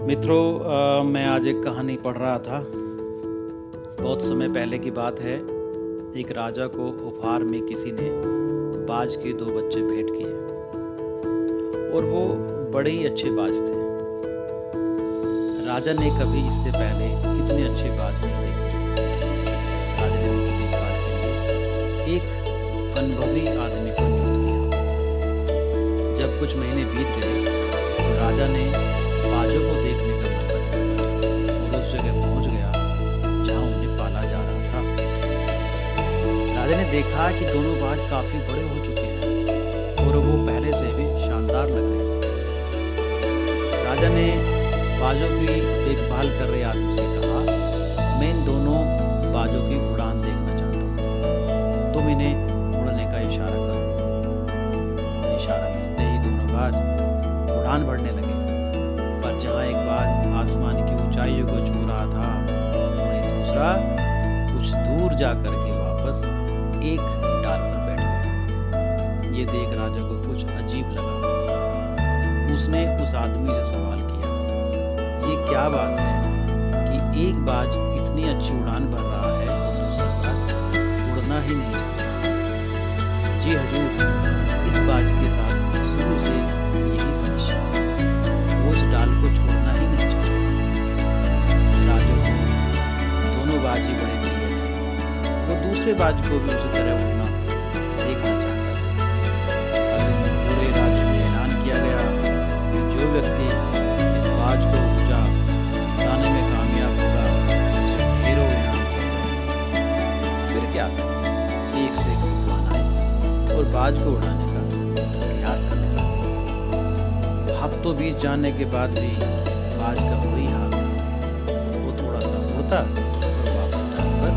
मित्रों, मैं आज एक कहानी पढ़ रहा था। बहुत समय पहले की बात है। एक राजा को उपहार में किसी ने बाज के 2 बच्चे भेंट किए और वो बड़े ही अच्छे बाज थे। राजा ने कभी इससे पहले इतने अच्छे बाज नहीं देखे। राजा ने उनकी देखभाल के लिए एक अनुभवी आदमी को नियुक्त किया। जब कुछ महीने बीत गए तो राजा ने बाजों को देखने का मन बनाया और उस जगह पहुंच गया जहां उन्हें पाला जा रहा था। राजा ने देखा कि दोनों बाज काफी बड़े हो चुके हैं और वो पहले से भी शानदार लग रहे थे। राजा ने बाजों की देखभाल कर रहे आदमी से कहा, मैं इन दोनों बाजों की उड़ान देखना चाहता हूँ, तुम इन्हें उड़ने का इशारा करो। इशारा मिलते ही दोनों बाज उड़ान भरने लगे, पर जहाँ एक बाज आसमान की ऊंचाइयों को छू रहा था, वहीं दूसरा कुछ दूर जाकर के वापस एक डाल पर बैठ गया। ये देख राजा को कुछ अजीब लगा। उसने उस आदमी से सवाल किया, ये क्या बात है कि एक बाज इतनी अच्छी उड़ान भर रहा है और दूसरा बाज उड़ना ही नहीं चाहता। जी हजूर, इस बाज के साथ शुरू से यही समस्या है, वो उस डाल को छोड़ना ही नहीं चाहता। राजा को दोनों बाज ही बड़े प्रिय थे। वो दूसरे बाज को भी उसी तरह उड़ना देखना चाहता था। अगले पूरे राज्य में ऐलान किया गया कि जो व्यक्ति इस बाज को ऊंचा उड़ाने में कामयाब होगा उसे ढेरों इनाम दिए जाएंगे। फिर क्या था, एक से एक विद्वान आए और बाज को उड़ाने का प्रयास करने लगे। हफ्तों बीत जाने के बाद भी बाज का वही हाल था। वो थोड़ा सा उड़ता और वापस डाल पर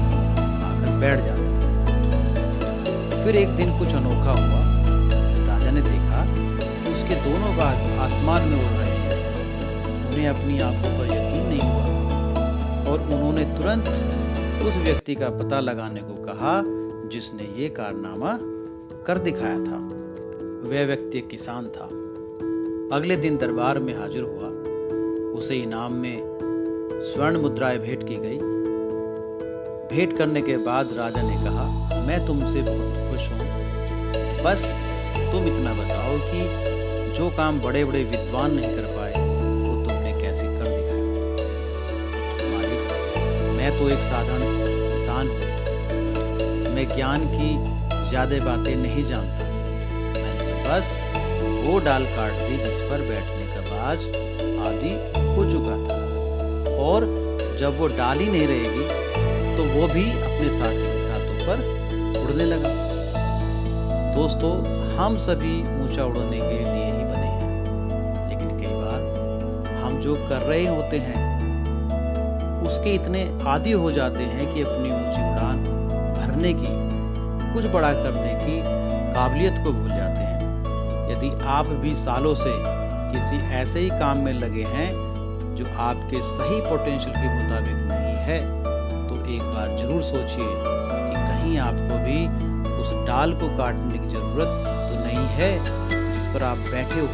आकर बैठ जाता। फिर एक दिन कुछ अनोखा हुआ। राजा ने देखा कि उसके दोनों बाज आसमान में उड़ रहे हैं। उन्हें अपनी आंखों पर यकीन नहीं हुआ और उन्होंने तुरंत उस व्यक्ति का पता लगाने को कहा जिसने ये कारनामा कर दिखाया था। वह व्यक्ति एक किसान था। अगले दिन दरबार में हाजिर हुआ। उसे इनाम में स्वर्ण मुद्राएं भेंट की गई। भेंट करने के बाद राजा ने कहा, मैं तुमसे बहुत खुश हूँ, बस तुम इतना बताओ कि जो काम बड़े बड़े विद्वान नहीं कर पाए वो तुमने कैसे कर दिखाया। मालिक, मैं तो एक साधारण किसान हूँ, मैं ज्ञान की ज्यादा बातें नहीं जानता। मैंने तो बस वो डाल काट दी जिस पर बैठने का बाज आदि हो चुका था, और जब वो डाल ही नहीं रहेगी तो वो भी अपने साथी के साथों पर उड़ने लगा। दोस्तों, हम सभी ऊंचा उड़ने के लिए ही बने हैं, लेकिन कई बार हम जो कर रहे होते हैं उसके इतने आदी हो जाते हैं कि अपनी ऊंची उड़ान भरने की, कुछ बड़ा करने की काबिलियत को भूल जाते हैं। यदि आप भी सालों से किसी ऐसे ही काम में लगे हैं जो आपके सही पोटेंशियल के मुताबिक नहीं है, तो एक बार जरूर सोचिए कि कहीं आपको भी उस डाल को काटने की जरूरत तो नहीं है जिस पर आप बैठे हो।